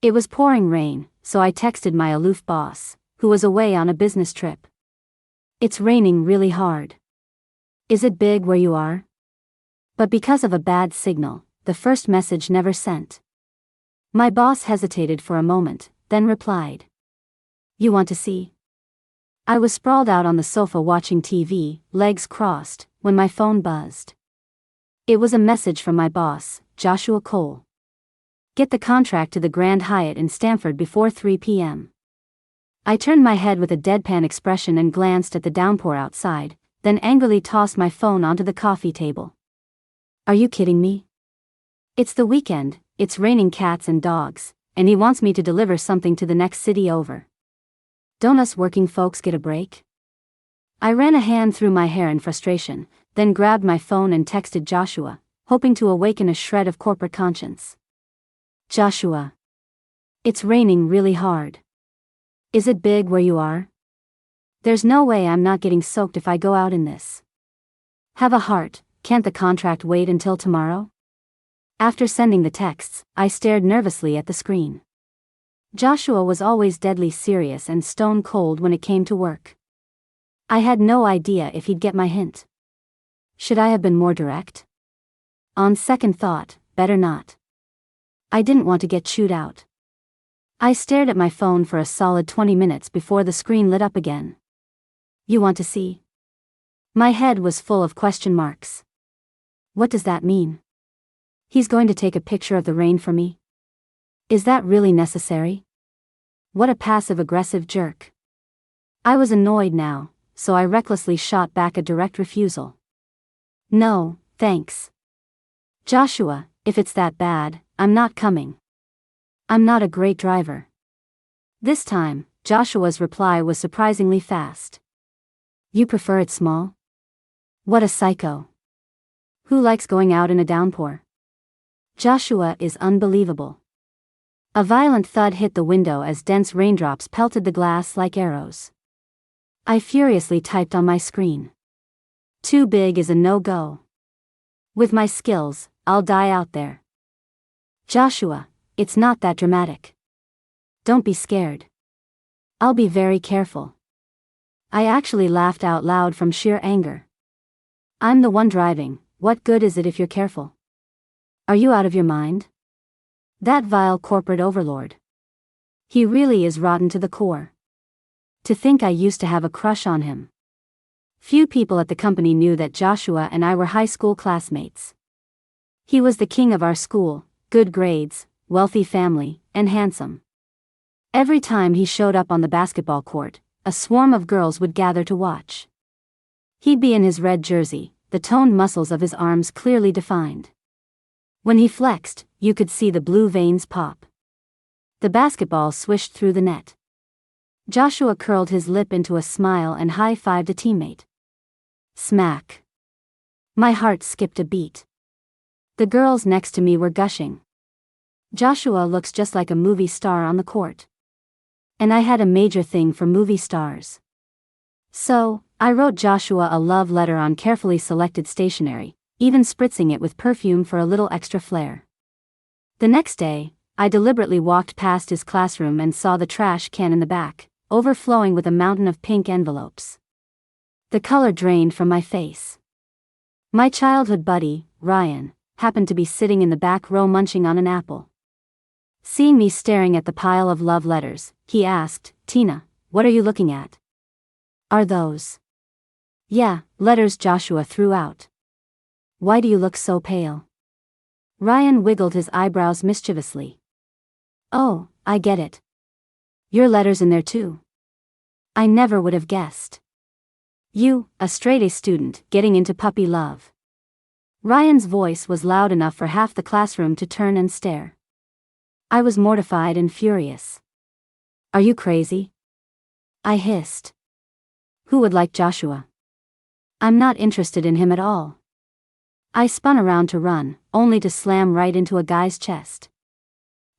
It was pouring rain, so I texted my aloof boss, who was away on a business trip. It's raining really hard. Is it big where you are? But because of a bad signal, the first message never sent. My boss hesitated for a moment, then replied. You want to see? I was sprawled out on the sofa watching TV, legs crossed, when my phone buzzed. It was a message from my boss, Joshua Cole. Get the contract to the Grand Hyatt in Stamford before 3 p.m. I turned my head with a deadpan expression and glanced at the downpour outside, then angrily tossed my phone onto the coffee table. Are you kidding me? It's the weekend, it's raining cats and dogs, and he wants me to deliver something to the next city over. Don't us working folks get a break? I ran a hand through my hair in frustration, then grabbed my phone and texted Joshua, hoping to awaken a shred of corporate conscience. Joshua. It's raining really hard. Is it big where you are? There's no way I'm not getting soaked if I go out in this. Have a heart, can't the contract wait until tomorrow? After sending the texts, I stared nervously at the screen. Joshua was always deadly serious and stone cold when it came to work. I had no idea if he'd get my hint. Should I have been more direct? On second thought, better not. I didn't want to get chewed out. I stared at my phone for a solid 20 minutes before the screen lit up again. You want to see? My head was full of question marks. What does that mean? He's going to take a picture of the rain for me? Is that really necessary? What a passive-aggressive jerk. I was annoyed now, so I recklessly shot back a direct refusal. No, thanks. Joshua, if it's that bad, I'm not coming. I'm not a great driver. This time, Joshua's reply was surprisingly fast. You prefer it small? What a psycho. Who likes going out in a downpour? Joshua is unbelievable. A violent thud hit the window as dense raindrops pelted the glass like arrows. I furiously typed on my screen. Too big is a no-go. With my skills, I'll die out there. Joshua, it's not that dramatic. Don't be scared. I'll be very careful. I actually laughed out loud from sheer anger. I'm the one driving, what good is it if you're careful? Are you out of your mind? That vile corporate overlord. He really is rotten to the core. To think I used to have a crush on him. Few people at the company knew that Joshua and I were high school classmates. He was the king of our school, good grades, wealthy family, and handsome. Every time he showed up on the basketball court, a swarm of girls would gather to watch. He'd be in his red jersey, the toned muscles of his arms clearly defined. When he flexed, you could see the blue veins pop. The basketball swished through the net. Joshua curled his lip into a smile and high-fived a teammate. Smack. My heart skipped a beat. The girls next to me were gushing. Joshua looks just like a movie star on the court. And I had a major thing for movie stars. So, I wrote Joshua a love letter on carefully selected stationery, even spritzing it with perfume for a little extra flair. The next day, I deliberately walked past his classroom and saw the trash can in the back, overflowing with a mountain of pink envelopes. The color drained from my face. My childhood buddy, Ryan, happened to be sitting in the back row munching on an apple. Seeing me staring at the pile of love letters, he asked, Tina, what are you looking at? Are those? Yeah, letters Joshua threw out. Why do you look so pale? Ryan wiggled his eyebrows mischievously. Oh, I get it. Your letter's in there too. I never would have guessed. You, a straight-A student, getting into puppy love. Ryan's voice was loud enough for half the classroom to turn and stare. I was mortified and furious. Are you crazy? I hissed. Who would like Joshua? I'm not interested in him at all. I spun around to run, only to slam right into a guy's chest.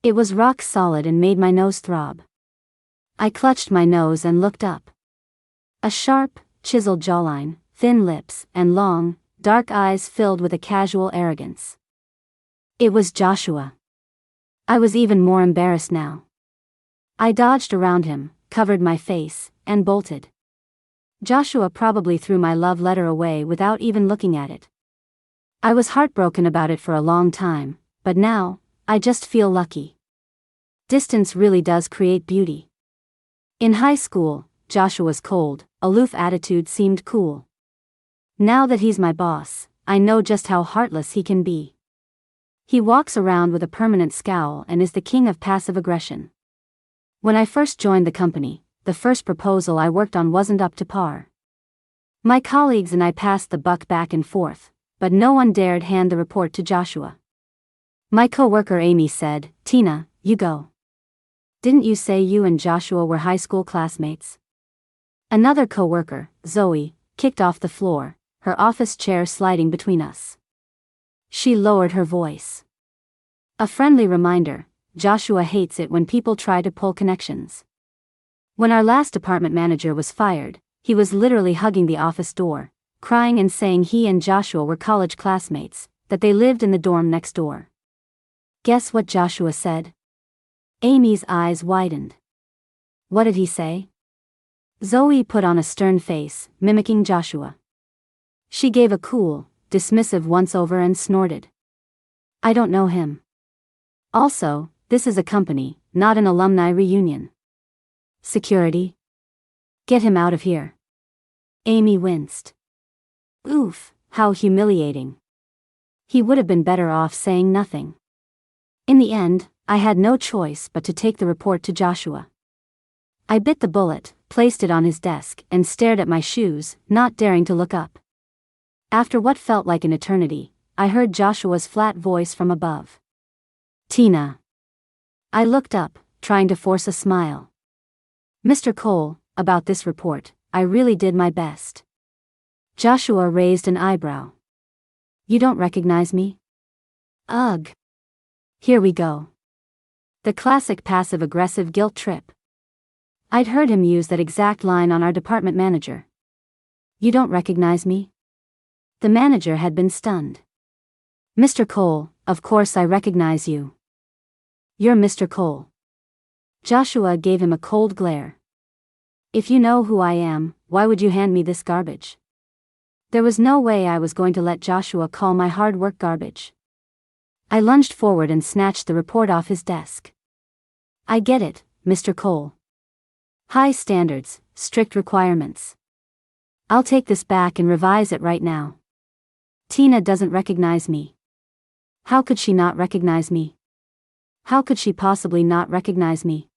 It was rock solid and made my nose throb. I clutched my nose and looked up. A sharp, chiseled jawline, thin lips, and long, dark eyes filled with a casual arrogance. It was Joshua. I was even more embarrassed now. I dodged around him, covered my face, and bolted. Joshua probably threw my love letter away without even looking at it. I was heartbroken about it for a long time, but now, I just feel lucky. Distance really does create beauty. In high school, Joshua's cold, aloof attitude seemed cool. Now that he's my boss, I know just how heartless he can be. He walks around with a permanent scowl and is the king of passive aggression. When I first joined the company, the first proposal I worked on wasn't up to par. My colleagues and I passed the buck back and forth, but no one dared hand the report to Joshua. My coworker Amy said, "Tina, you go. Didn't you say you and Joshua were high school classmates?" Another coworker, Zoe, kicked off the floor, her office chair sliding between us. She lowered her voice. A friendly reminder, Joshua hates it when people try to pull connections. When our last department manager was fired, he was literally hugging the office door, crying and saying he and Joshua were college classmates, that they lived in the dorm next door. Guess what Joshua said? Amy's eyes widened. What did he say? Zoe put on a stern face, mimicking Joshua. She gave a cool, dismissive once-over and snorted. I don't know him. Also, this is a company, not an alumni reunion. Security? Get him out of here. Amy winced. Oof, how humiliating. He would have been better off saying nothing. In the end, I had no choice but to take the report to Joshua. I bit the bullet, placed it on his desk, and stared at my shoes, not daring to look up. After what felt like an eternity, I heard Joshua's flat voice from above. Tina. I looked up, trying to force a smile. Mr. Cole, about this report, I really did my best. Joshua raised an eyebrow. You don't recognize me? Ugh. Here we go. The classic passive-aggressive guilt trip. I'd heard him use that exact line on our department manager. You don't recognize me? The manager had been stunned. Mr. Cole, of course I recognize you. You're Mr. Cole. Joshua gave him a cold glare. If you know who I am, why would you hand me this garbage? There was no way I was going to let Joshua call my hard work garbage. I lunged forward and snatched the report off his desk. I get it, Mr. Cole. High standards, strict requirements. I'll take this back and revise it right now. Tina doesn't recognize me. How could she not recognize me? How could she possibly not recognize me?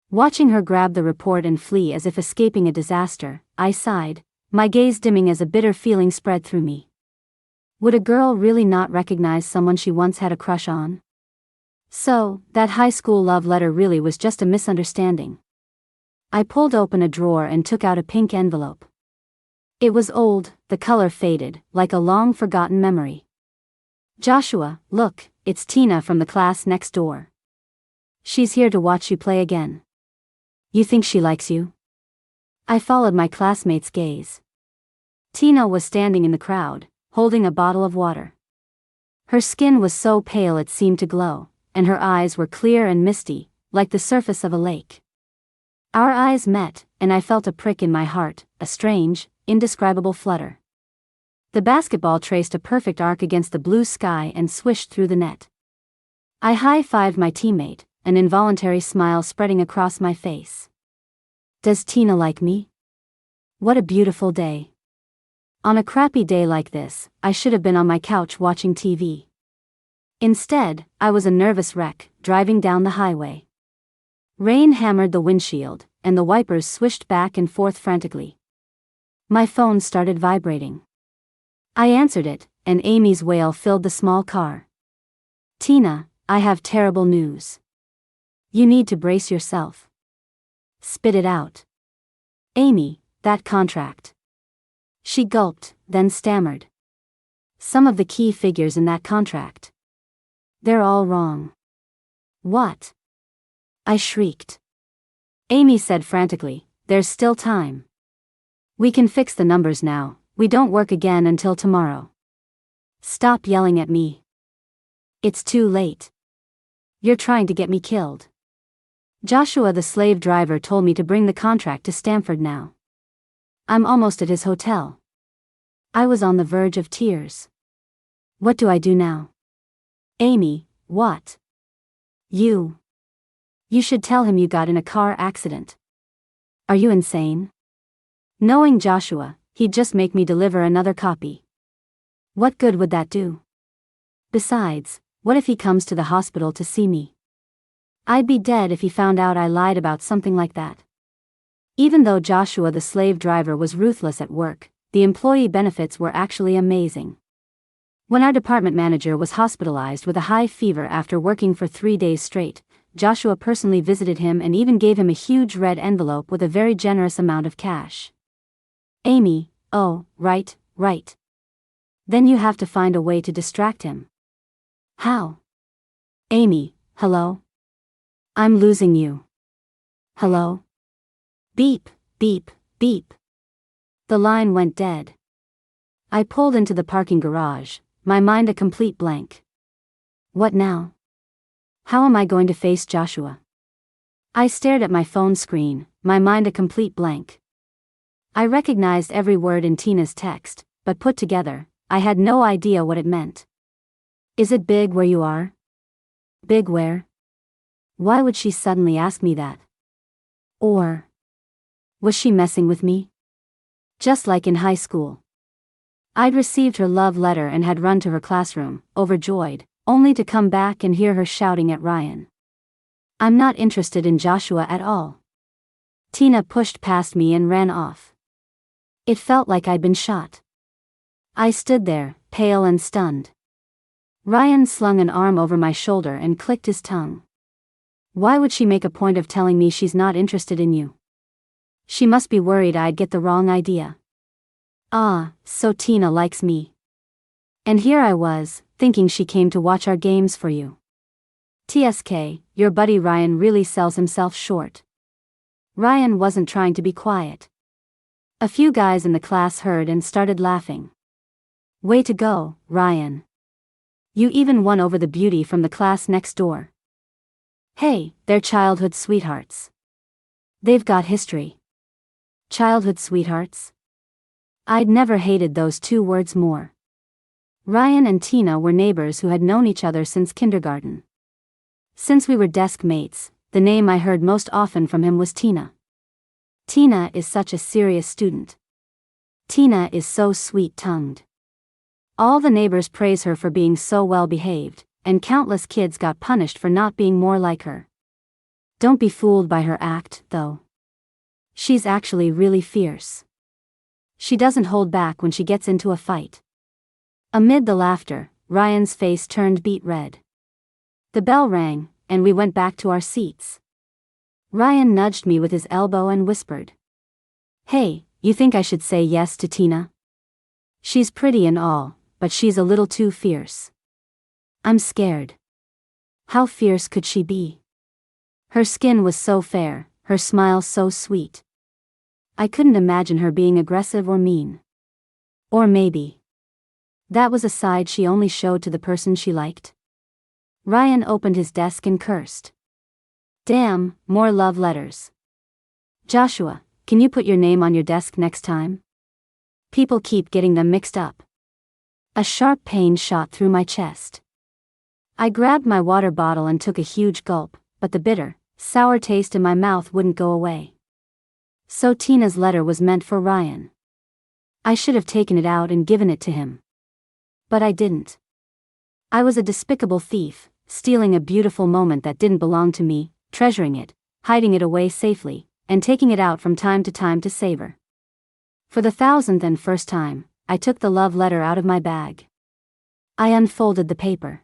Watching her grab the report and flee as if escaping a disaster, I sighed, my gaze dimming as a bitter feeling spread through me. Would a girl really not recognize someone she once had a crush on? So, that high school love letter really was just a misunderstanding. I pulled open a drawer and took out a pink envelope. It was old, the color faded, like a long-forgotten memory. Joshua, look, it's Tina from the class next door. She's here to watch you play again. You think she likes you? I followed my classmate's gaze. Tina was standing in the crowd, holding a bottle of water. Her skin was so pale it seemed to glow, and her eyes were clear and misty, like the surface of a lake. Our eyes met, and I felt a prick in my heart, a strange, indescribable flutter. The basketball traced a perfect arc against the blue sky and swished through the net. I high-fived my teammate, an involuntary smile spreading across my face. Does Tina like me? What a beautiful day. On a crappy day like this, I should have been on my couch watching TV. Instead, I was a nervous wreck, driving down the highway. Rain hammered the windshield, and the wipers swished back and forth frantically. My phone started vibrating. I answered it, and Amy's wail filled the small car. Tina, I have terrible news. You need to brace yourself. Spit it out. Amy, that contract. She gulped, then stammered. Some of the key figures in that contract. They're all wrong. What? I shrieked. Amy said frantically, there's still time. We can fix the numbers now, we don't work again until tomorrow. Stop yelling at me. It's too late. You're trying to get me killed. Joshua the slave driver told me to bring the contract to Stamford now. I'm almost at his hotel. I was on the verge of tears. What do I do now? Amy, what? You should tell him you got in a car accident. Are you insane? Knowing Joshua, he'd just make me deliver another copy. What good would that do? Besides, what if he comes to the hospital to see me? I'd be dead if he found out I lied about something like that. Even though Joshua the slave driver was ruthless at work, the employee benefits were actually amazing. When our department manager was hospitalized with a high fever after working for 3 days straight, Joshua personally visited him and even gave him a huge red envelope with a very generous amount of cash. Amy, oh, right. Then you have to find a way to distract him. How? Amy, hello? I'm losing you. Hello? Beep, beep, beep. The line went dead. I pulled into the parking garage, my mind a complete blank. What now? How am I going to face Joshua? I stared at my phone screen, my mind a complete blank. I recognized every word in Tina's text, but put together, I had no idea what it meant. Is it big where you are? Big where? Why would she suddenly ask me that? Or was she messing with me? Just like in high school. I'd received her love letter and had run to her classroom, overjoyed, only to come back and hear her shouting at Ryan. I'm not interested in Joshua at all. Tina pushed past me and ran off. It felt like I'd been shot. I stood there, pale and stunned. Ryan slung an arm over my shoulder and clicked his tongue. Why would she make a point of telling me she's not interested in you? She must be worried I'd get the wrong idea. Ah, so Tina likes me. And here I was, thinking she came to watch our games for you. TSK, your buddy Ryan really sells himself short. Ryan wasn't trying to be quiet. A few guys in the class heard and started laughing. Way to go, Ryan. You even won over the beauty from the class next door. Hey, they're childhood sweethearts. They've got history. Childhood sweethearts? I'd never hated those two words more. Ryan and Tina were neighbors who had known each other since kindergarten. Since we were desk mates, the name I heard most often from him was Tina. Tina is such a serious student. Tina is so sweet-tongued. All the neighbors praise her for being so well-behaved, and countless kids got punished for not being more like her. Don't be fooled by her act, though. She's actually really fierce. She doesn't hold back when she gets into a fight. Amid the laughter, Ryan's face turned beet red. The bell rang, and we went back to our seats. Ryan nudged me with his elbow and whispered, "Hey, you think I should say yes to Tina? She's pretty and all, but she's a little too fierce. I'm scared." How fierce could she be? Her skin was so fair, her smile so sweet. I couldn't imagine her being aggressive or mean. Or maybe that was a side she only showed to the person she liked. Ryan opened his desk and cursed. Damn, more love letters. Joshua, can you put your name on your desk next time? People keep getting them mixed up. A sharp pain shot through my chest. I grabbed my water bottle and took a huge gulp, but the bitter, sour taste in my mouth wouldn't go away. So Tina's letter was meant for Ryan. I should have taken it out and given it to him. But I didn't. I was a despicable thief, stealing a beautiful moment that didn't belong to me, treasuring it, hiding it away safely, and taking it out from time to savor. For the 1,001st time, I took the love letter out of my bag. I unfolded the paper.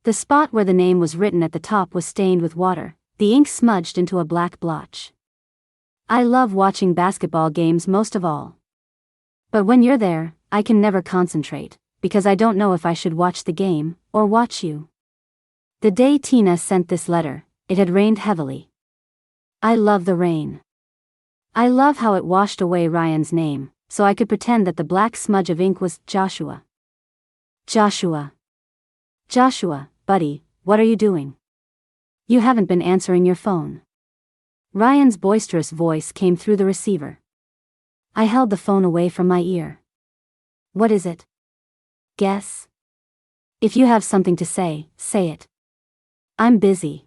The spot where the name was written at the top was stained with water, the ink smudged into a black blotch. I love watching basketball games most of all. But when you're there, I can never concentrate, because I don't know if I should watch the game, or watch you. The day Tina sent this letter, it had rained heavily. I love the rain. I love how it washed away Ryan's name, so I could pretend that the black smudge of ink was Joshua. Joshua. Joshua, buddy, what are you doing? You haven't been answering your phone. Ryan's boisterous voice came through the receiver. I held the phone away from my ear. What is it? Guess? If you have something to say, say it. I'm busy.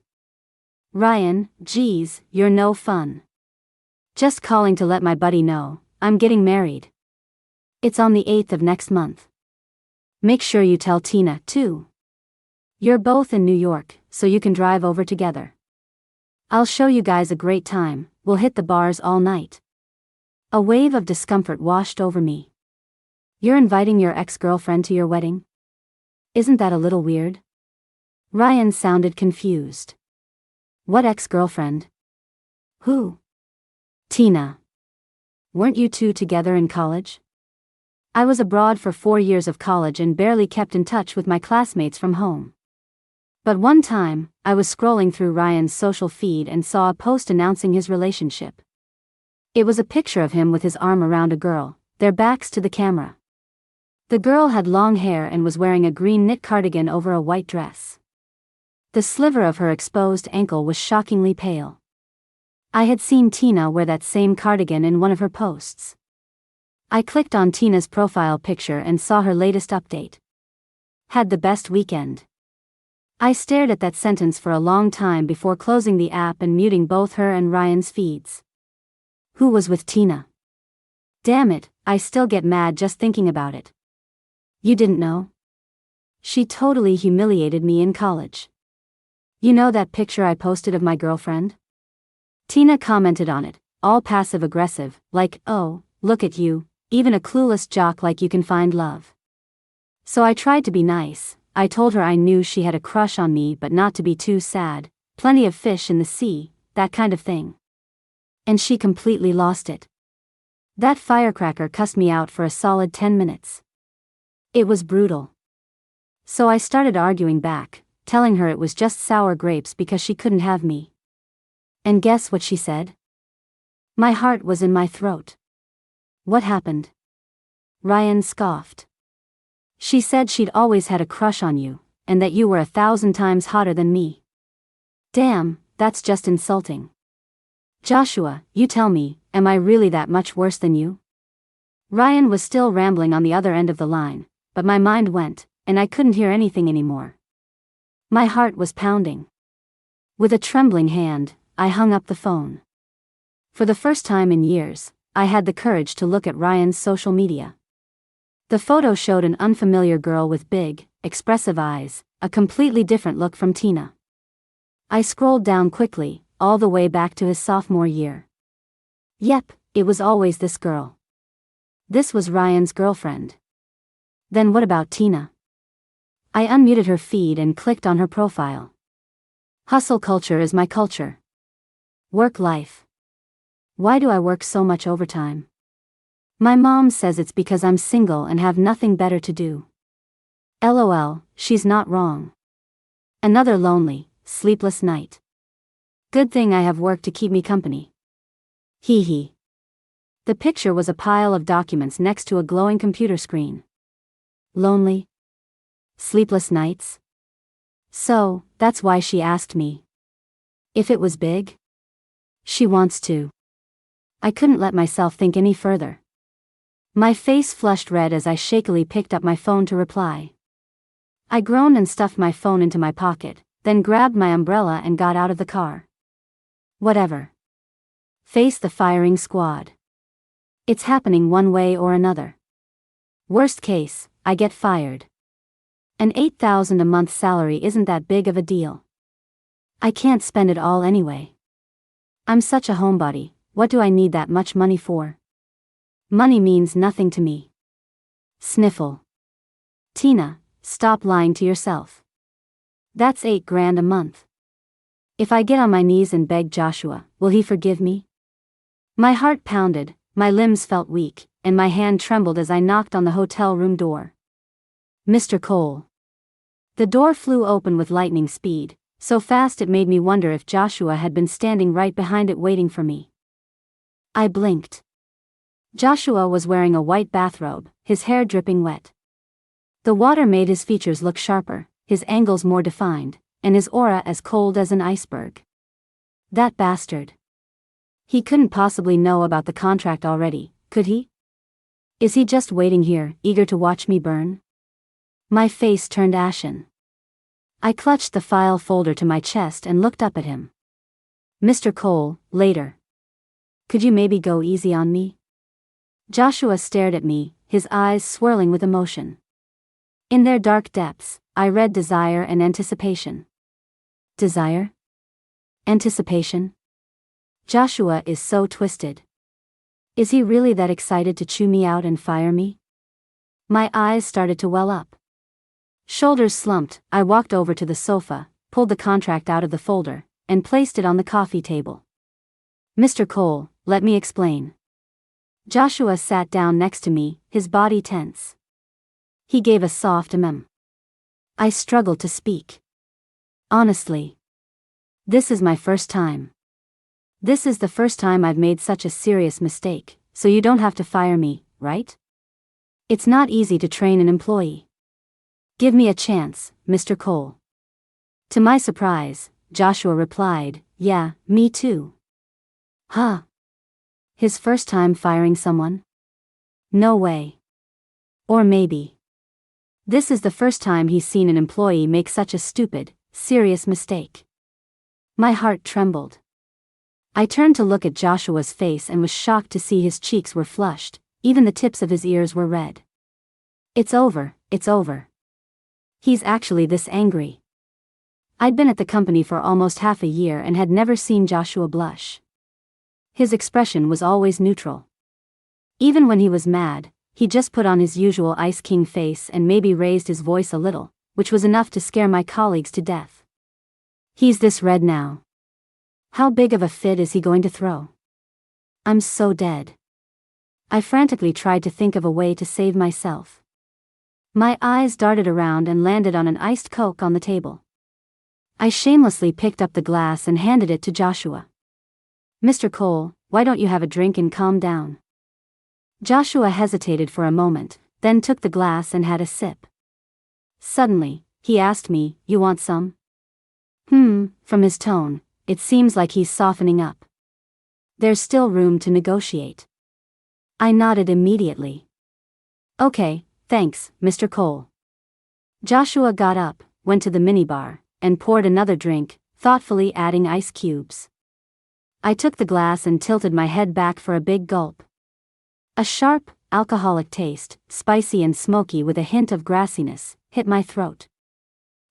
Ryan, geez, you're no fun. Just calling to let my buddy know, I'm getting married. It's on the 8th of next month. Make sure you tell Tina, too. You're both in New York, so you can drive over together. I'll show you guys a great time, we'll hit the bars all night. A wave of discomfort washed over me. You're inviting your ex-girlfriend to your wedding? Isn't that a little weird? Ryan sounded confused. What ex-girlfriend? Who? Tina. Weren't you two together in college? I was abroad for 4 years of college and barely kept in touch with my classmates from home. But one time, I was scrolling through Ryan's social feed and saw a post announcing his relationship. It was a picture of him with his arm around a girl, their backs to the camera. The girl had long hair and was wearing a green knit cardigan over a white dress. The sliver of her exposed ankle was shockingly pale. I had seen Tina wear that same cardigan in one of her posts. I clicked on Tina's profile picture and saw her latest update. Had the best weekend. I stared at that sentence for a long time before closing the app and muting both her and Ryan's feeds. Who was with Tina? Damn it, I still get mad just thinking about it. You didn't know? She totally humiliated me in college. You know that picture I posted of my girlfriend? Tina commented on it, all passive-aggressive, like, oh, look at you, even a clueless jock like you can find love. So I tried to be nice. I told her I knew she had a crush on me but not to be too sad, plenty of fish in the sea, that kind of thing. And she completely lost it. That firecracker cussed me out for a solid 10 minutes. It was brutal. So I started arguing back, telling her it was just sour grapes because she couldn't have me. And guess what she said? My heart was in my throat. What happened? Ryan scoffed. She said she'd always had a crush on you, and that you were 1,000 times hotter than me. Damn, that's just insulting. Joshua, you tell me, am I really that much worse than you? Ryan was still rambling on the other end of the line, but my mind went, and I couldn't hear anything anymore. My heart was pounding. With a trembling hand, I hung up the phone. For the first time in years, I had the courage to look at Ryan's social media. The photo showed an unfamiliar girl with big, expressive eyes, a completely different look from Tina. I scrolled down quickly, all the way back to his sophomore year. Yep, it was always this girl. This was Ryan's girlfriend. Then what about Tina? I unmuted her feed and clicked on her profile. Hustle culture is my culture. Work life. Why do I work so much overtime? My mom says it's because I'm single and have nothing better to do. LOL, she's not wrong. Another lonely, sleepless night. Good thing I have work to keep me company. Hee hee. The picture was a pile of documents next to a glowing computer screen. Lonely? Sleepless nights? So, that's why she asked me. If it was big? She wants to. I couldn't let myself think any further. My face flushed red as I shakily picked up my phone to reply. I groaned and stuffed my phone into my pocket, then grabbed my umbrella and got out of the car. Whatever. Face the firing squad. It's happening one way or another. Worst case, I get fired. An $8,000 a month salary isn't that big of a deal. I can't spend it all anyway. I'm such a homebody, what do I need that much money for? Money means nothing to me. Sniffle. Tina, stop lying to yourself. That's $8,000 a month. If I get on my knees and beg Joshua, will he forgive me? My heart pounded, my limbs felt weak, and my hand trembled as I knocked on the hotel room door. Mr. Cole. The door flew open with lightning speed, so fast it made me wonder if Joshua had been standing right behind it waiting for me. I blinked. Joshua was wearing a white bathrobe, his hair dripping wet. The water made his features look sharper, his angles more defined, and his aura as cold as an iceberg. That bastard. He couldn't possibly know about the contract already, could he? Is he just waiting here, eager to watch me burn? My face turned ashen. I clutched the file folder to my chest and looked up at him. Mr. Cole, later. Could you maybe go easy on me? Joshua stared at me, his eyes swirling with emotion. In their dark depths, I read desire and anticipation. Desire? Anticipation? Joshua is so twisted. Is he really that excited to chew me out and fire me? My eyes started to well up. Shoulders slumped, I walked over to the sofa, pulled the contract out of the folder, and placed it on the coffee table. Mr. Cole, let me explain. Joshua sat down next to me, his body tense. He gave a soft I struggled to speak. Honestly. This is my first time. This is the first time I've made such a serious mistake, so you don't have to fire me, right? It's not easy to train an employee. Give me a chance, Mr. Cole. To my surprise, Joshua replied, yeah, me too. Huh? His first time firing someone? No way. Or maybe. This is the first time he's seen an employee make such a stupid, serious mistake. My heart trembled. I turned to look at Joshua's face and was shocked to see his cheeks were flushed, even the tips of his ears were red. It's over, it's over. He's actually this angry. I'd been at the company for almost half a year and had never seen Joshua blush. His expression was always neutral. Even when he was mad, he just put on his usual Ice King face and maybe raised his voice a little, which was enough to scare my colleagues to death. He's this red now. How big of a fit is he going to throw? I'm so dead. I frantically tried to think of a way to save myself. My eyes darted around and landed on an iced Coke on the table. I shamelessly picked up the glass and handed it to Joshua. Mr. Cole, why don't you have a drink and calm down? Joshua hesitated for a moment, then took the glass and had a sip. Suddenly, he asked me, you want some? From his tone, it seems like he's softening up. There's still room to negotiate. I nodded immediately. Okay, thanks, Mr. Cole. Joshua got up, went to the minibar, and poured another drink, thoughtfully adding ice cubes. I took the glass and tilted my head back for a big gulp. A sharp, alcoholic taste, spicy and smoky with a hint of grassiness, hit my throat.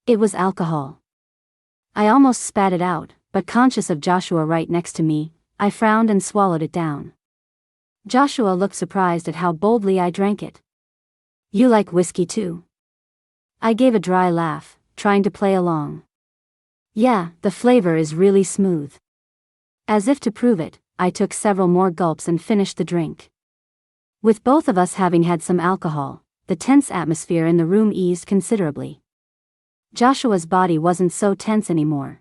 It was alcohol. I almost spat it out, but conscious of Joshua right next to me, I frowned and swallowed it down. Joshua looked surprised at how boldly I drank it. You like whiskey too? I gave a dry laugh, trying to play along. Yeah, the flavor is really smooth. As if to prove it, I took several more gulps and finished the drink. With both of us having had some alcohol, the tense atmosphere in the room eased considerably. Joshua's body wasn't so tense anymore.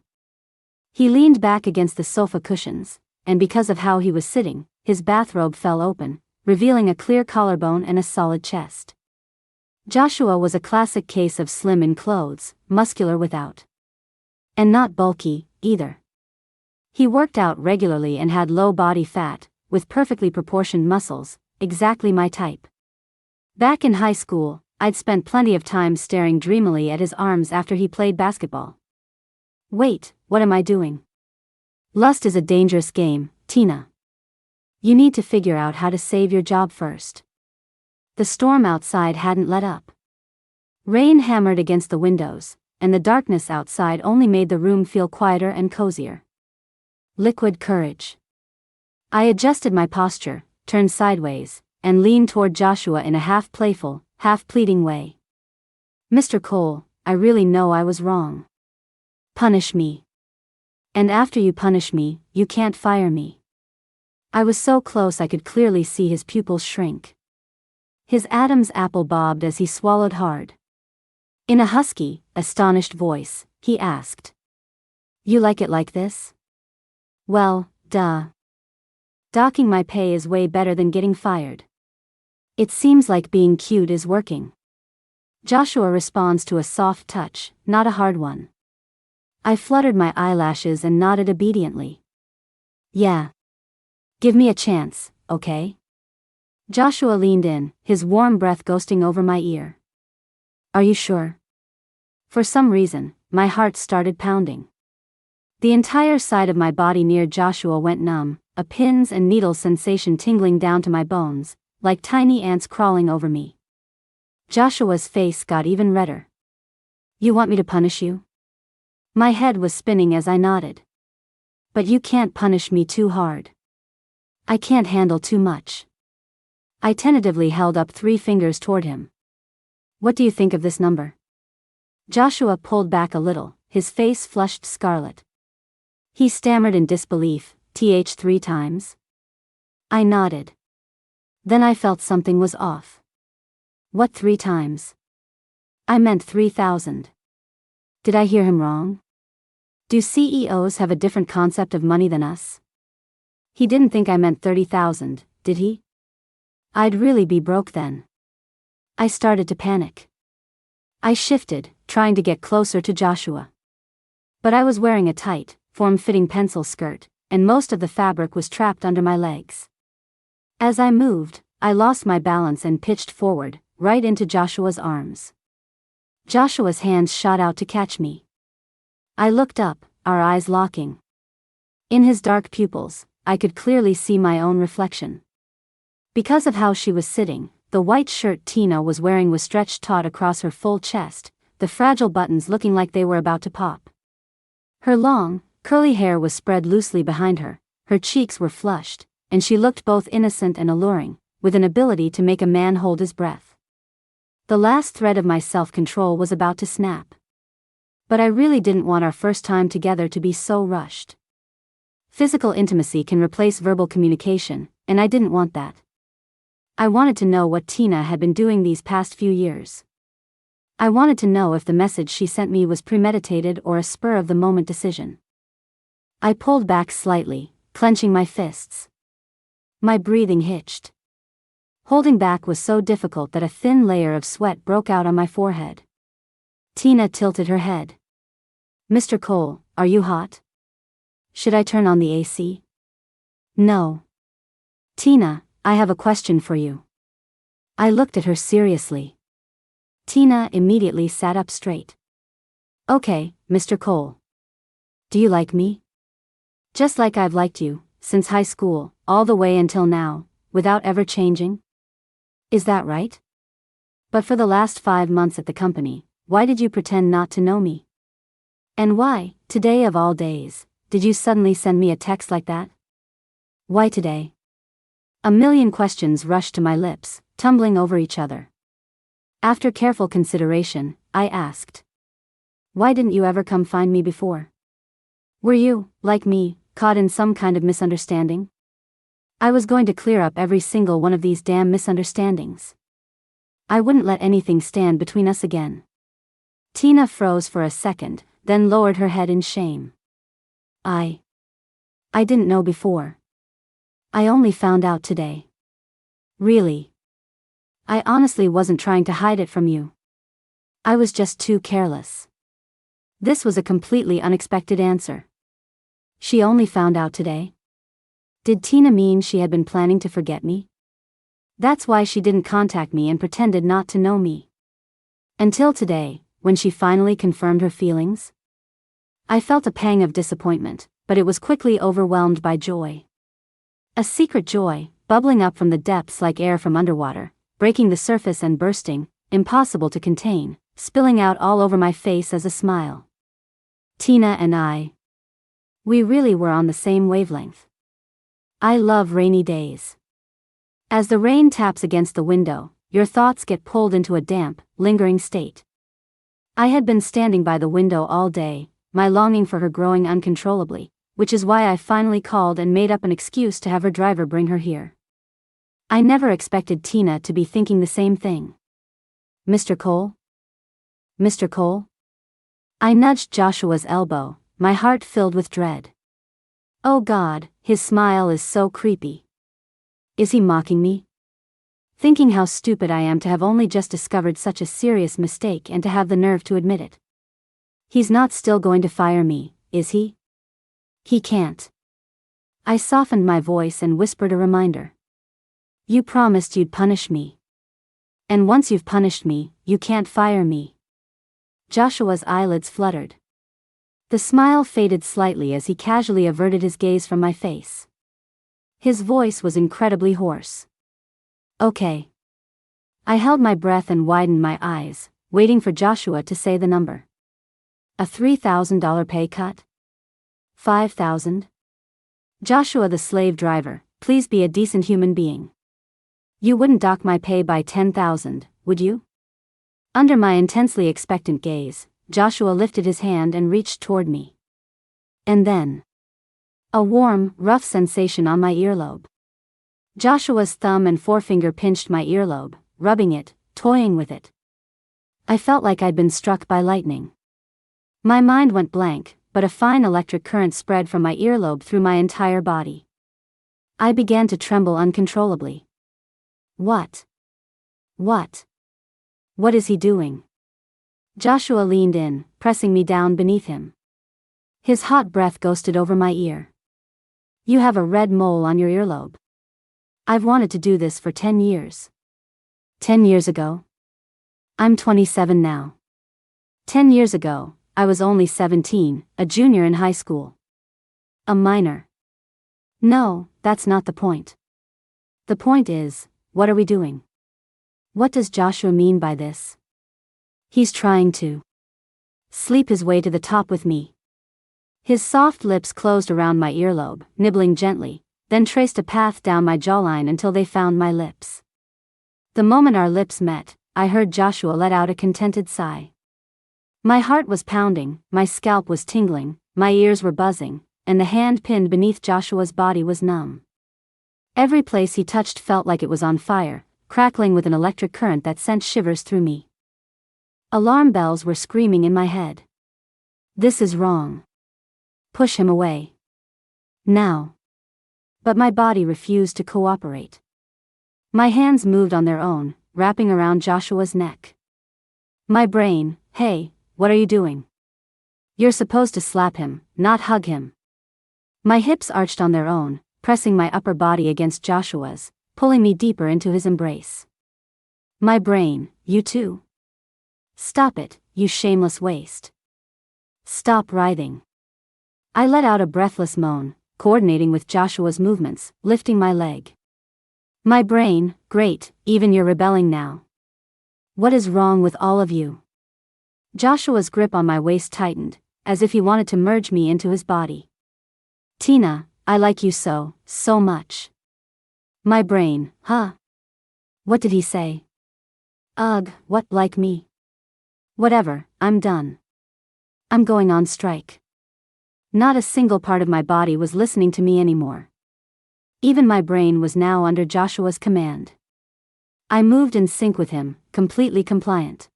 He leaned back against the sofa cushions, and because of how he was sitting, his bathrobe fell open, revealing a clear collarbone and a solid chest. Joshua was a classic case of slim in clothes, muscular without. And not bulky, either. He worked out regularly and had low body fat, with perfectly proportioned muscles, exactly my type. Back in high school, I'd spent plenty of time staring dreamily at his arms after he played basketball. Wait, what am I doing? Lust is a dangerous game, Tina. You need to figure out how to save your job first. The storm outside hadn't let up. Rain hammered against the windows, and the darkness outside only made the room feel quieter and cozier. Liquid courage. I adjusted my posture, turned sideways, and leaned toward Joshua in a half-playful, half-pleading way. Mr. Cole, I really know I was wrong. Punish me. And after you punish me, you can't fire me. I was so close I could clearly see his pupils shrink. His Adam's apple bobbed as he swallowed hard. In a husky, astonished voice, he asked. You like it like this? Well, duh. Docking my pay is way better than getting fired. It seems like being cute is working. Joshua responds to a soft touch, not a hard one. I fluttered my eyelashes and nodded obediently. Yeah. Give me a chance, okay? Joshua leaned in, his warm breath ghosting over my ear. Are you sure? For some reason, my heart started pounding. The entire side of my body near Joshua went numb, a pins and needles sensation tingling down to my bones, like tiny ants crawling over me. Joshua's face got even redder. You want me to punish you? My head was spinning as I nodded. But you can't punish me too hard. I can't handle too much. I tentatively held up 3 fingers toward him. What do you think of this number? Joshua pulled back a little, his face flushed scarlet. He stammered in disbelief, "Th 3 times?" I nodded. Then I felt something was off. What 3 times? I meant 3,000. Did I hear him wrong? Do CEOs have a different concept of money than us? He didn't think I meant 30,000, did he? I'd really be broke then. I started to panic. I shifted, trying to get closer to Joshua. But I was wearing a tight, form-fitting pencil skirt, and most of the fabric was trapped under my legs. As I moved, I lost my balance and pitched forward, right into Joshua's arms. Joshua's hands shot out to catch me. I looked up, our eyes locking. In his dark pupils, I could clearly see my own reflection. Because of how she was sitting, the white shirt Tina was wearing was stretched taut across her full chest, the fragile buttons looking like they were about to pop. Her long, curly hair was spread loosely behind her, her cheeks were flushed, and she looked both innocent and alluring, with an ability to make a man hold his breath. The last thread of my self-control was about to snap. But I really didn't want our first time together to be so rushed. Physical intimacy can replace verbal communication, and I didn't want that. I wanted to know what Tina had been doing these past few years. I wanted to know if the message she sent me was premeditated or a spur-of-the-moment decision. I pulled back slightly, clenching my fists. My breathing hitched. Holding back was so difficult that a thin layer of sweat broke out on my forehead. Tina tilted her head. Mr. Cole, are you hot? Should I turn on the AC? No. Tina, I have a question for you. I looked at her seriously. Tina immediately sat up straight. Okay, Mr. Cole. Do you like me? Just like I've liked you, since high school, all the way until now, without ever changing? Is that right? But for the last 5 months at the company, why did you pretend not to know me? And why, today of all days, did you suddenly send me a text like that? Why today? A million questions rushed to my lips, tumbling over each other. After careful consideration, I asked. Why didn't you ever come find me before? Were you, like me, caught in some kind of misunderstanding? I was going to clear up every single one of these damn misunderstandings. I wouldn't let anything stand between us again. Tina froze for a second, then lowered her head in shame. I didn't know before. I only found out today. Really? I honestly wasn't trying to hide it from you. I was just too careless. This was a completely unexpected answer. She only found out today? Did Tina mean she had been planning to forget me? That's why she didn't contact me and pretended not to know me. Until today, when she finally confirmed her feelings? I felt a pang of disappointment, but it was quickly overwhelmed by joy. A secret joy, bubbling up from the depths like air from underwater, breaking the surface and bursting, impossible to contain, spilling out all over my face as a smile. Tina and I. We really were on the same wavelength. I love rainy days. As the rain taps against the window, your thoughts get pulled into a damp, lingering state. I had been standing by the window all day, my longing for her growing uncontrollably, which is why I finally called and made up an excuse to have her driver bring her here. I never expected Tina to be thinking the same thing. Mr. Cole? Mr. Cole? I nudged Joshua's elbow, my heart filled with dread. Oh God, his smile is so creepy. Is he mocking me? Thinking how stupid I am to have only just discovered such a serious mistake and to have the nerve to admit it. He's not still going to fire me, is he? He can't. I softened my voice and whispered a reminder. You promised you'd punish me. And once you've punished me, you can't fire me. Joshua's eyelids fluttered. The smile faded slightly as he casually averted his gaze from my face. His voice was incredibly hoarse. Okay. I held my breath and widened my eyes, waiting for Joshua to say the number. A $3,000 pay cut? 5,000? Joshua the slave driver, please be a decent human being. You wouldn't dock my pay by 10,000, would you? Under my intensely expectant gaze, Joshua lifted his hand and reached toward me. And then, a warm, rough sensation on my earlobe. Joshua's thumb and forefinger pinched my earlobe, rubbing it, toying with it. I felt like I'd been struck by lightning. My mind went blank, but a fine electric current spread from my earlobe through my entire body. I began to tremble uncontrollably. What? What? What is he doing? Joshua leaned in, pressing me down beneath him. His hot breath ghosted over my ear. You have a red mole on your earlobe. I've wanted to do this for 10 years. 10 years ago? I'm 27 now. 10 years ago, I was only 17, a junior in high school. A minor. No, that's not the point. The point is, what are we doing? What does Joshua mean by this? He's trying to sleep his way to the top with me. His soft lips closed around my earlobe, nibbling gently, then traced a path down my jawline until they found my lips. The moment our lips met, I heard Joshua let out a contented sigh. My heart was pounding, my scalp was tingling, my ears were buzzing, and the hand pinned beneath Joshua's body was numb. Every place he touched felt like it was on fire, crackling with an electric current that sent shivers through me. Alarm bells were screaming in my head. This is wrong. Push him away. Now. But my body refused to cooperate. My hands moved on their own, wrapping around Joshua's neck. My brain, hey, what are you doing? You're supposed to slap him, not hug him. My hips arched on their own, pressing my upper body against Joshua's, pulling me deeper into his embrace. My brain, you too? Stop it, you shameless waste. Stop writhing. I let out a breathless moan, coordinating with Joshua's movements, lifting my leg. My brain, great, even you're rebelling now. What is wrong with all of you? Joshua's grip on my waist tightened, as if he wanted to merge me into his body. Tina, I like you so much. My brain, huh? What did he say? Ugh, what, like me? Whatever, I'm done. I'm going on strike. Not a single part of my body was listening to me anymore. Even my brain was now under Joshua's command. I moved in sync with him, completely compliant.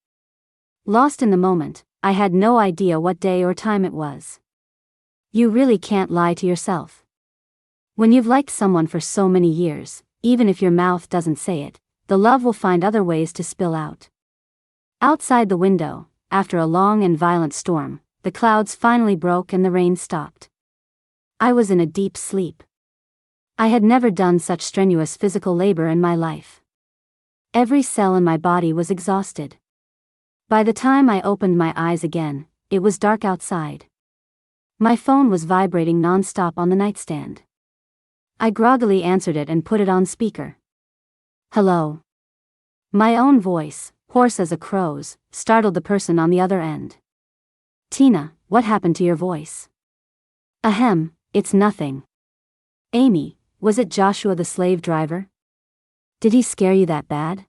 Lost in the moment, I had no idea what day or time it was. You really can't lie to yourself. When you've liked someone for so many years, even if your mouth doesn't say it, the love will find other ways to spill out. Outside the window, after a long and violent storm, the clouds finally broke and the rain stopped. I was in a deep sleep. I had never done such strenuous physical labor in my life. Every cell in my body was exhausted. By the time I opened my eyes again, it was dark outside. My phone was vibrating non-stop on the nightstand. I groggily answered it and put it on speaker. Hello. My own voice, hoarse as a crow's, startled the person on the other end. Tina, what happened to your voice? Ahem, it's nothing. Amy, was it Joshua the slave driver? Did he scare you that bad?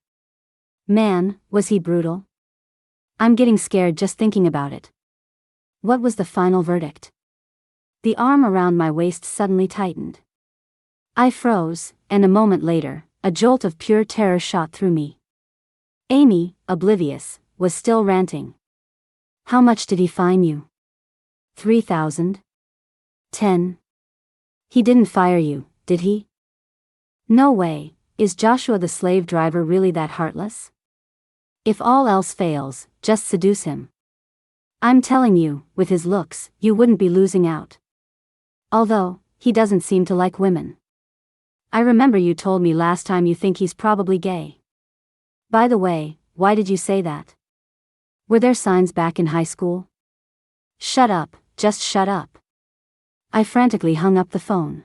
Man, was he brutal? I'm getting scared just thinking about it. What was the final verdict? The arm around my waist suddenly tightened. I froze, and a moment later, a jolt of pure terror shot through me. Amy, oblivious, was still ranting. How much did he fine you? 3,000? 10? He didn't fire you, did he? No way, is Joshua the slave driver really that heartless? If all else fails, just seduce him. I'm telling you, with his looks, you wouldn't be losing out. Although, he doesn't seem to like women. I remember you told me last time you think he's probably gay. By the way, why did you say that? Were there signs back in high school? Shut up, just shut up. I frantically hung up the phone.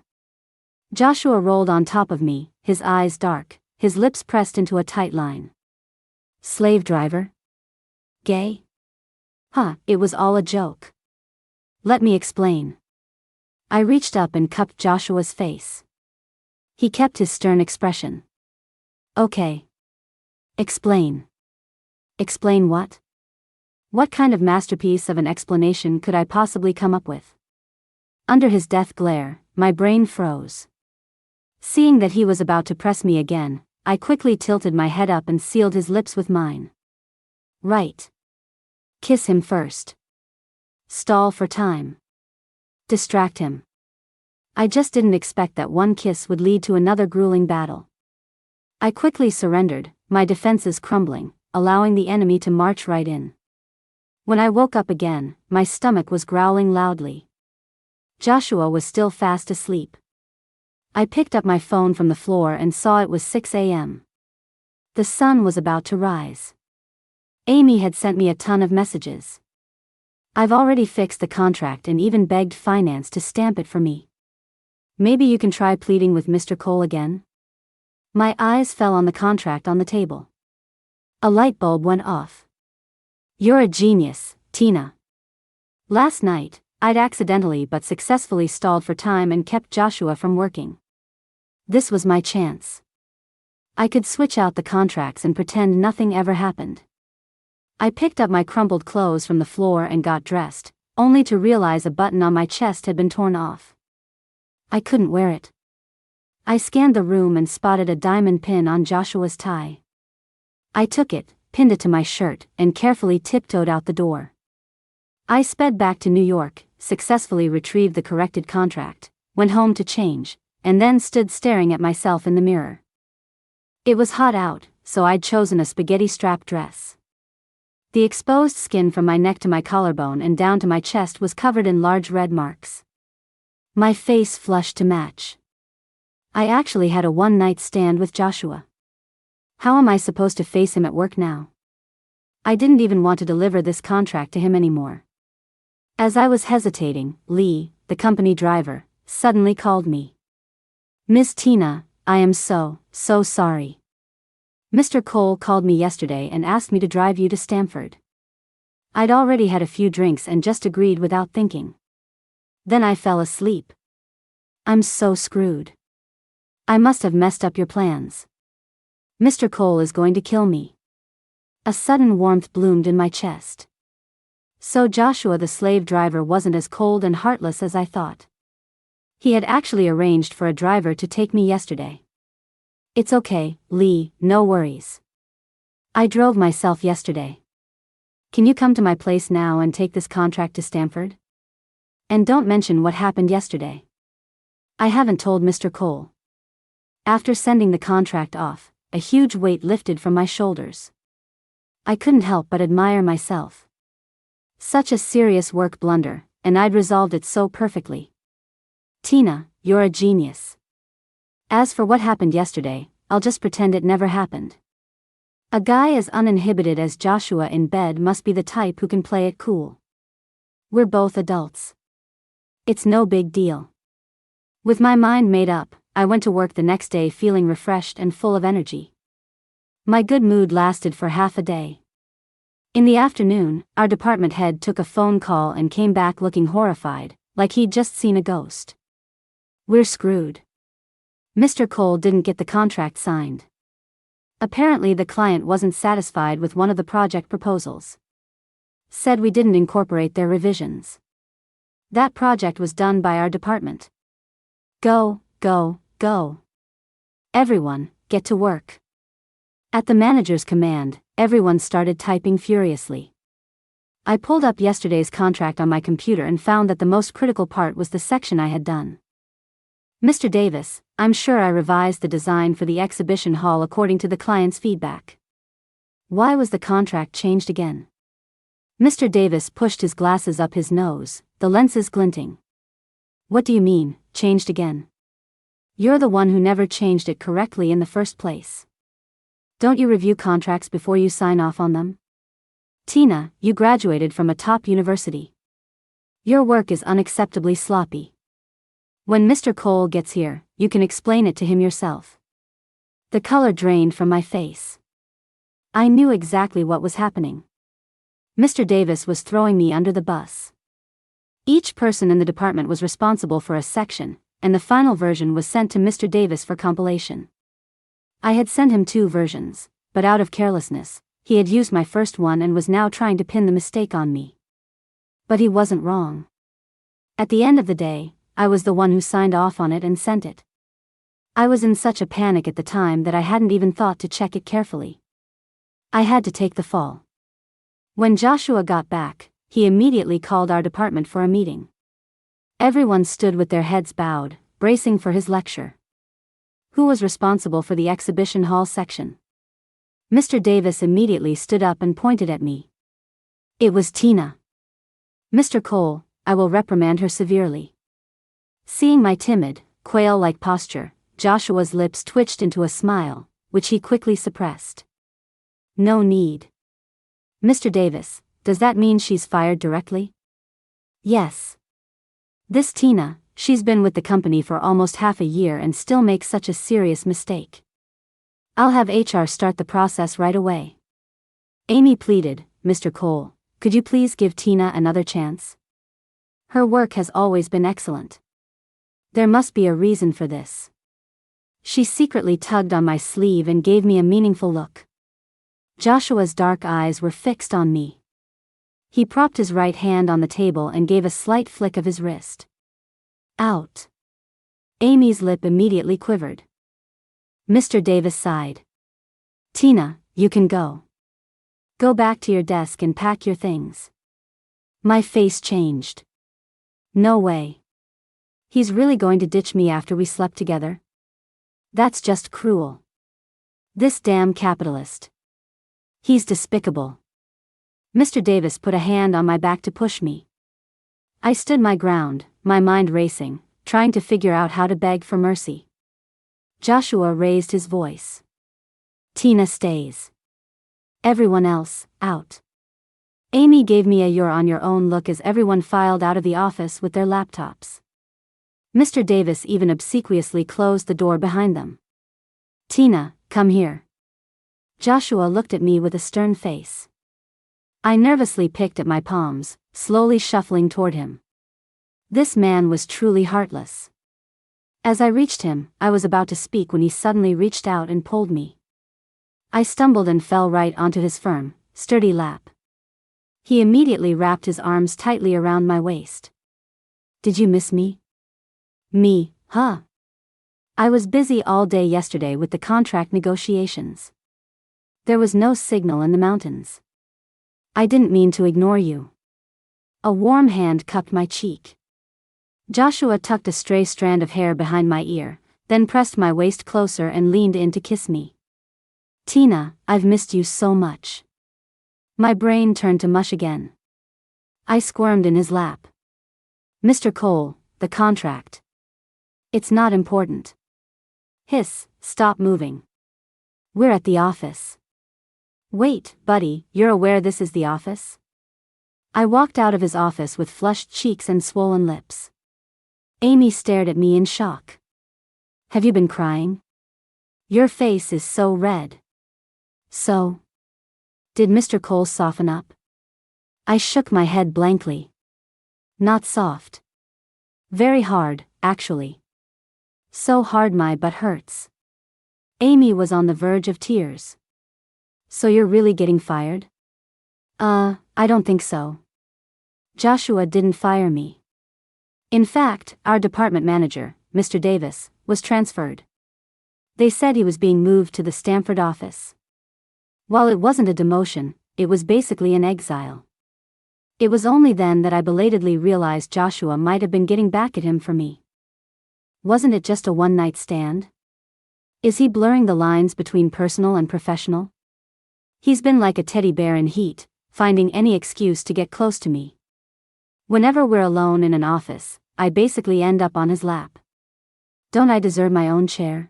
Joshua rolled on top of me, his eyes dark, his lips pressed into a tight line. Slave driver? Gay? Huh, it was all a joke. Let me explain. I reached up and cupped Joshua's face. He kept his stern expression. Okay. Explain. Explain what? What kind of masterpiece of an explanation could I possibly come up with? Under his death glare, my brain froze. Seeing that he was about to press me again, I quickly tilted my head up and sealed his lips with mine. Right. Kiss him first. Stall for time. Distract him. I just didn't expect that one kiss would lead to another grueling battle. I quickly surrendered, my defenses crumbling, allowing the enemy to march right in. When I woke up again, my stomach was growling loudly. Joshua was still fast asleep. I picked up my phone from the floor and saw it was 6 a.m. The sun was about to rise. Amy had sent me a ton of messages. I've already fixed the contract and even begged finance to stamp it for me. Maybe you can try pleading with Mr. Cole again? My eyes fell on the contract on the table. A light bulb went off. You're a genius, Tina. Last night, I'd accidentally but successfully stalled for time and kept Joshua from working. This was my chance. I could switch out the contracts and pretend nothing ever happened. I picked up my crumpled clothes from the floor and got dressed, only to realize a button on my chest had been torn off. I couldn't wear it. I scanned the room and spotted a diamond pin on Joshua's tie. I took it, pinned it to my shirt, and carefully tiptoed out the door. I sped back to New York, successfully retrieved the corrected contract, went home to change, and then stood staring at myself in the mirror. It was hot out, so I'd chosen a spaghetti strap dress. The exposed skin from my neck to my collarbone and down to my chest was covered in large red marks. My face flushed to match. I actually had a one-night stand with Joshua. How am I supposed to face him at work now? I didn't even want to deliver this contract to him anymore. As I was hesitating, Lee, the company driver, suddenly called me. Miss Tina, I am so sorry. Mr. Cole called me yesterday and asked me to drive you to Stamford. I'd already had a few drinks and just agreed without thinking. Then I fell asleep. I'm so screwed. I must have messed up your plans. Mr. Cole is going to kill me. A sudden warmth bloomed in my chest. So Joshua the slave driver wasn't as cold and heartless as I thought. He had actually arranged for a driver to take me yesterday. It's okay, Lee, no worries. I drove myself yesterday. Can you come to my place now and take this contract to Stamford? And don't mention what happened yesterday. I haven't told Mr. Cole. After sending the contract off, a huge weight lifted from my shoulders. I couldn't help but admire myself. Such a serious work blunder, and I'd resolved it so perfectly. Tina, you're a genius. As for what happened yesterday, I'll just pretend it never happened. A guy as uninhibited as Joshua in bed must be the type who can play it cool. We're both adults. It's no big deal. With my mind made up, I went to work the next day feeling refreshed and full of energy. My good mood lasted for half a day. In the afternoon, our department head took a phone call and came back looking horrified, like he'd just seen a ghost. We're screwed. Mr. Cole didn't get the contract signed. Apparently the client wasn't satisfied with one of the project proposals. Said we didn't incorporate their revisions. That project was done by our department. Go. Everyone, get to work. At the manager's command, everyone started typing furiously. I pulled up yesterday's contract on my computer and found that the most critical part was the section I had done. Mr. Davis, I'm sure I revised the design for the exhibition hall according to the client's feedback. Why was the contract changed again? Mr. Davis pushed his glasses up his nose, the lenses glinting. What do you mean, changed again? You're the one who never changed it correctly in the first place. Don't you review contracts before you sign off on them? Tina, you graduated from a top university. Your work is unacceptably sloppy. When Mr. Cole gets here, you can explain it to him yourself. The color drained from my face. I knew exactly what was happening. Mr. Davis was throwing me under the bus. Each person in the department was responsible for a section, and the final version was sent to Mr. Davis for compilation. I had sent him 2 versions, but out of carelessness, he had used my first one and was now trying to pin the mistake on me. But he wasn't wrong. At the end of the day, I was the one who signed off on it and sent it. I was in such a panic at the time that I hadn't even thought to check it carefully. I had to take the fall. When Joshua got back, he immediately called our department for a meeting. Everyone stood with their heads bowed, bracing for his lecture. Who was responsible for the exhibition hall section? Mr. Davis immediately stood up and pointed at me. It was Tina. Mr. Cole, I will reprimand her severely. Seeing my timid, quail-like posture, Joshua's lips twitched into a smile, which he quickly suppressed. No need. Mr. Davis, does that mean she's fired directly? Yes. This Tina, she's been with the company for almost half a year and still makes such a serious mistake. I'll have HR start the process right away. Amy pleaded, Mr. Cole, could you please give Tina another chance? Her work has always been excellent. There must be a reason for this. She secretly tugged on my sleeve and gave me a meaningful look. Joshua's dark eyes were fixed on me. He propped his right hand on the table and gave a slight flick of his wrist. Out. Amy's lip immediately quivered. Mr. Davis sighed. Tina, you can go. Go back to your desk and pack your things. My face changed. No way. He's really going to ditch me after we slept together? That's just cruel. This damn capitalist. He's despicable. Mr. Davis put a hand on my back to push me. I stood my ground, my mind racing, trying to figure out how to beg for mercy. Joshua raised his voice. Tina stays. Everyone else, out. Amy gave me a you're on your own look as everyone filed out of the office with their laptops. Mr. Davis even obsequiously closed the door behind them. Tina, come here. Joshua looked at me with a stern face. I nervously picked at my palms, slowly shuffling toward him. This man was truly heartless. As I reached him, I was about to speak when he suddenly reached out and pulled me. I stumbled and fell right onto his firm, sturdy lap. He immediately wrapped his arms tightly around my waist. Did you miss me? Me, huh? I was busy all day yesterday with the contract negotiations. There was no signal in the mountains. I didn't mean to ignore you. A warm hand cupped my cheek. Joshua tucked a stray strand of hair behind my ear, then pressed my waist closer and leaned in to kiss me. Tina, I've missed you so much. My brain turned to mush again. I squirmed in his lap. Mr. Cole, the contract. It's not important. Hiss, stop moving. We're at the office. Wait, buddy, you're aware this is the office? I walked out of his office with flushed cheeks and swollen lips. Amy stared at me in shock. Have you been crying? Your face is so red. So? Did Mr. Cole soften up? I shook my head blankly. Not soft. Very hard, actually. So hard my butt hurts. Amy was on the verge of tears. So you're really getting fired? I don't think so. Joshua didn't fire me. In fact, our department manager, Mr. Davis, was transferred. They said he was being moved to the Stamford office. While it wasn't a demotion, it was basically an exile. It was only then that I belatedly realized Joshua might have been getting back at him for me. Wasn't it just a one-night stand? Is he blurring the lines between personal and professional? He's been like a teddy bear in heat, finding any excuse to get close to me. Whenever we're alone in an office, I basically end up on his lap. Don't I deserve my own chair?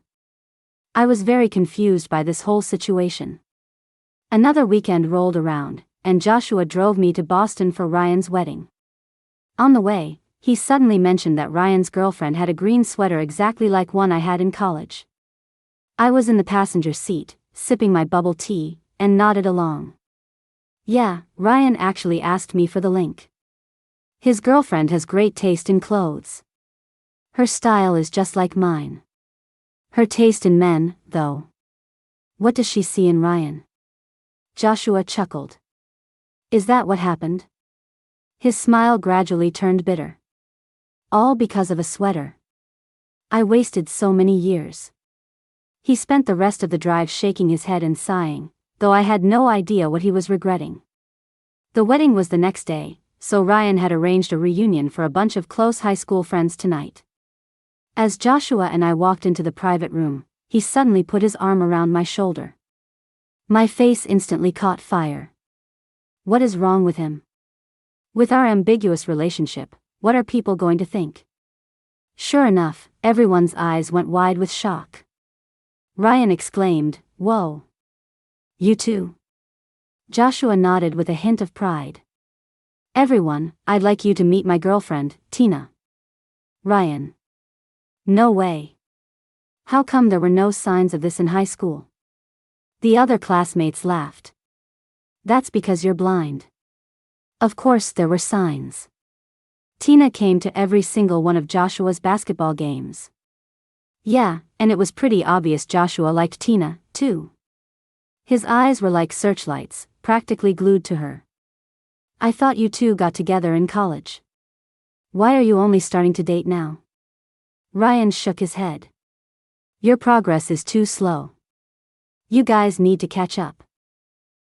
I was very confused by this whole situation. Another weekend rolled around, and Joshua drove me to Boston for Ryan's wedding. On the way, he suddenly mentioned that Ryan's girlfriend had a green sweater exactly like one I had in college. I was in the passenger seat, sipping my bubble tea, and nodded along. Yeah, Ryan actually asked me for the link. His girlfriend has great taste in clothes. Her style is just like mine. Her taste in men, though. What does she see in Ryan? Joshua chuckled. Is that what happened? His smile gradually turned bitter. All because of a sweater. I wasted so many years. He spent the rest of the drive shaking his head and sighing, though I had no idea what he was regretting. The wedding was the next day, so Ryan had arranged a reunion for a bunch of close high school friends tonight. As Joshua and I walked into the private room, he suddenly put his arm around my shoulder. My face instantly caught fire. What is wrong with him? With our ambiguous relationship, what are people going to think? Sure enough, everyone's eyes went wide with shock. Ryan exclaimed, "Whoa. You too?" Joshua nodded with a hint of pride. "Everyone, I'd like you to meet my girlfriend, Tina." Ryan. No way. How come there were no signs of this in high school? The other classmates laughed. That's because you're blind. Of course there were signs. Tina came to every single one of Joshua's basketball games. Yeah, and it was pretty obvious Joshua liked Tina, too. His eyes were like searchlights, practically glued to her. I thought you two got together in college. Why are you only starting to date now? Ryan shook his head. Your progress is too slow. You guys need to catch up.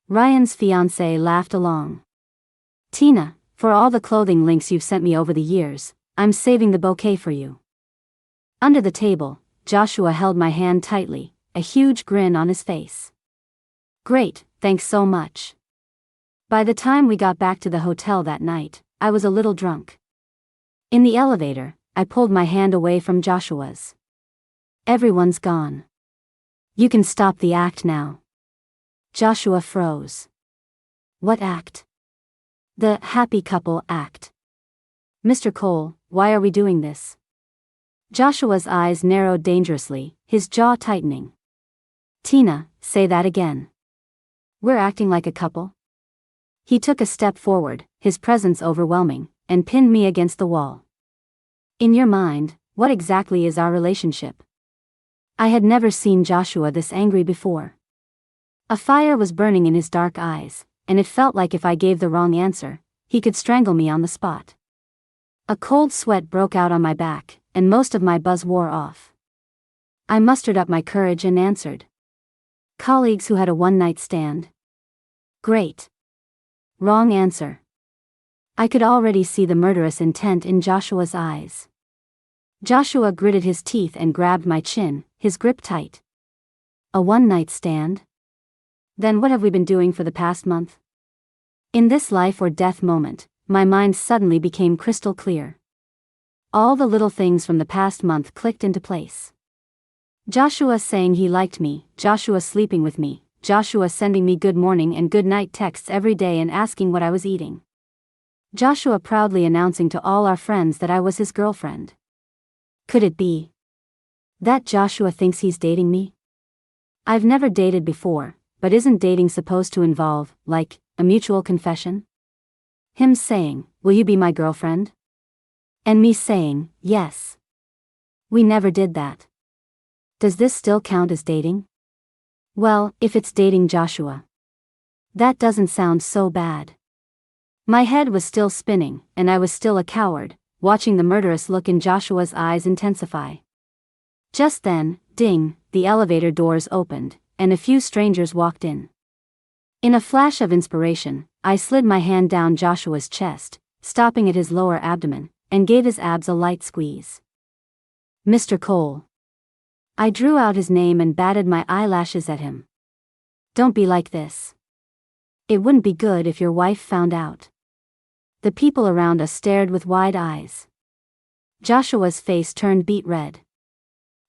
Ryan's fiancée laughed along. Tina, for all the clothing links you've sent me over the years, I'm saving the bouquet for you. Under the table, Joshua held my hand tightly, a huge grin on his face. Great, thanks so much. By the time we got back to the hotel that night, I was a little drunk. In the elevator, I pulled my hand away from Joshua's. Everyone's gone. You can stop the act now. Joshua froze. What act? The happy couple act. Mr. Cole, why are we doing this? Joshua's eyes narrowed dangerously, his jaw tightening. Tina, say that again. We're acting like a couple? He took a step forward, his presence overwhelming, and pinned me against the wall. In your mind, what exactly is our relationship? I had never seen Joshua this angry before. A fire was burning in his dark eyes, and it felt like if I gave the wrong answer, he could strangle me on the spot. A cold sweat broke out on my back, and most of my buzz wore off. I mustered up my courage and answered. Colleagues who had a one-night stand. Great. Wrong answer. I could already see the murderous intent in Joshua's eyes. Joshua gritted his teeth and grabbed my chin, his grip tight. A one-night stand? Then what have we been doing for the past month? In this life or death moment, my mind suddenly became crystal clear. All the little things from the past month clicked into place. Joshua saying he liked me, Joshua sleeping with me, Joshua sending me good morning and good night texts every day and asking what I was eating. Joshua proudly announcing to all our friends that I was his girlfriend. Could it be that Joshua thinks he's dating me? I've never dated before, but isn't dating supposed to involve, like, a mutual confession? Him saying, "Will you be my girlfriend?" And me saying, "Yes." We never did that. Does this still count as dating? Well, if it's dating Joshua. That doesn't sound so bad. My head was still spinning, and I was still a coward, watching the murderous look in Joshua's eyes intensify. Just then, ding, the elevator doors opened, and a few strangers walked in. In a flash of inspiration, I slid my hand down Joshua's chest, stopping at his lower abdomen, and gave his abs a light squeeze. Mr. Cole. I drew out his name and batted my eyelashes at him. Don't be like this. It wouldn't be good if your wife found out. The people around us stared with wide eyes. Joshua's face turned beet red.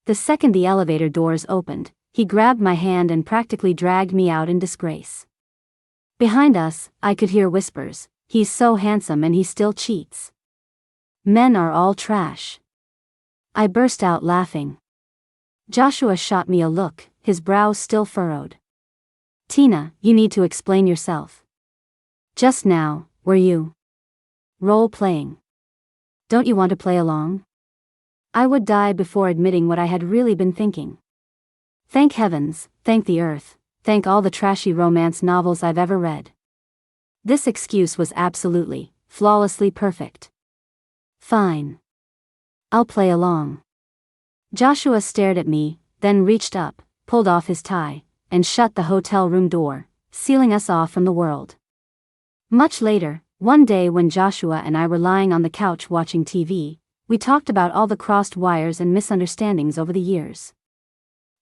The second the elevator doors opened, he grabbed my hand and practically dragged me out in disgrace. Behind us, I could hear whispers, "He's so handsome and he still cheats. Men are all trash." I burst out laughing. Joshua shot me a look, his brows still furrowed. "Tina, you need to explain yourself. Just now, were you role-playing? Don't you want to play along?" I would die before admitting what I had really been thinking. Thank heavens, thank the earth, thank all the trashy romance novels I've ever read. This excuse was absolutely, flawlessly perfect. "Fine. I'll play along." Joshua stared at me, then reached up, pulled off his tie, and shut the hotel room door, sealing us off from the world. Much later, one day when Joshua and I were lying on the couch watching TV, we talked about all the crossed wires and misunderstandings over the years.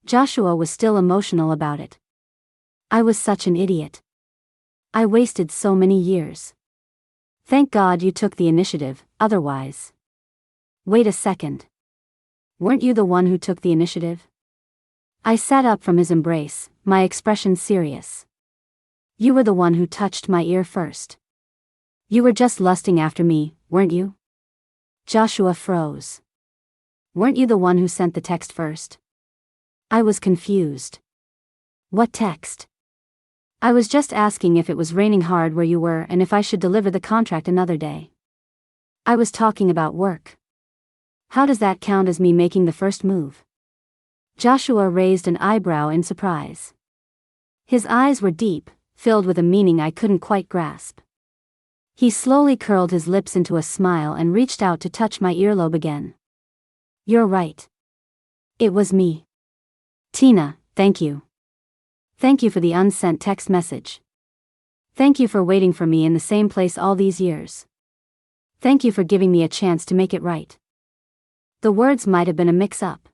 Joshua was still emotional about it. I was such an idiot. I wasted so many years. Thank God you took the initiative, otherwise. Wait a second. Weren't you the one who took the initiative? I sat up from his embrace, my expression serious. You were the one who touched my ear first. You were just lusting after me, weren't you? Joshua froze. Weren't you the one who sent the text first? I was confused. What text? I was just asking if it was raining hard where you were and if I should deliver the contract another day. I was talking about work. How does that count as me making the first move? Joshua raised an eyebrow in surprise. His eyes were deep, filled with a meaning I couldn't quite grasp. He slowly curled his lips into a smile and reached out to touch my earlobe again. You're right. It was me. Tina, thank you. Thank you for the unsent text message. Thank you for waiting for me in the same place all these years. Thank you for giving me a chance to make it right. The words might have been a mix-up,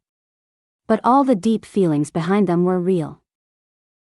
but all the deep feelings behind them were real.